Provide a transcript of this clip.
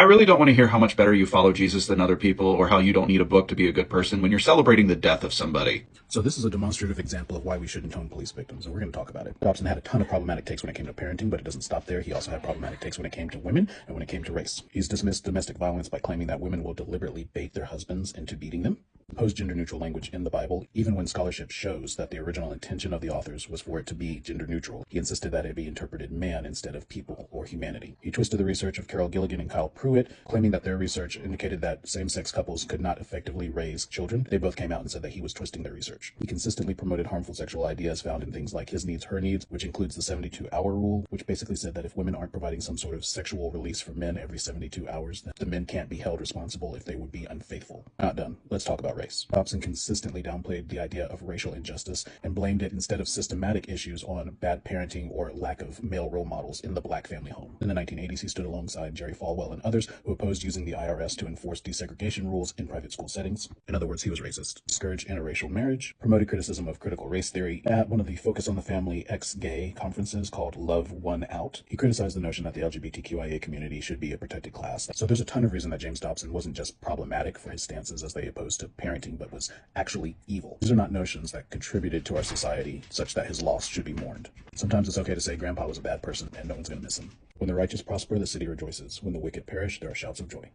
I really don't want to hear how much better you follow Jesus than other people or how you don't need a book to be a good person when you're celebrating the death of somebody. So this is a demonstrative example of why we shouldn't tone police victims, and we're going to talk about it. Dobson had a ton of problematic takes when it came to parenting, but it doesn't stop there. He also had problematic takes when it came to women and when it came to race. He's dismissed domestic violence by claiming that women will deliberately bait their husbands into beating them. Opposed gender-neutral language in the Bible, even when scholarship shows that the original intention of the authors was for it to be gender-neutral. He insisted that it be interpreted man instead of people or humanity. He twisted the research of Carol Gilligan and Kyle Pruitt, claiming that their research indicated that same-sex couples could not effectively raise children. They both came out and said that he was twisting their research. He consistently promoted harmful sexual ideas found in things like his needs, her needs, which includes the 72-hour rule, which basically said that if women aren't providing some sort of sexual release for men every 72 hours, then the men can't be held responsible if they would be unfaithful. Not done. Let's talk about race. Dobson consistently downplayed the idea of racial injustice and blamed it instead of systematic issues on bad parenting or lack of male role models in the black family home. In the 1980s, he stood alongside Jerry Falwell and others who opposed using the IRS to enforce desegregation rules in private school settings. In other words, he was racist. Discouraged interracial marriage, promoted criticism of critical race theory. At one of the Focus on the Family ex-gay conferences called Love Won Out, he criticized the notion that the LGBTQIA community should be a protected class. So there's a ton of reason that James Dobson wasn't just problematic for his stances as they opposed to parenting, but was actually evil. These are not notions that contributed to our society such that his loss should be mourned. Sometimes it's okay to say Grandpa was a bad person and no one's going to miss him. When the righteous prosper, the city rejoices. When the wicked perish, there are shouts of joy.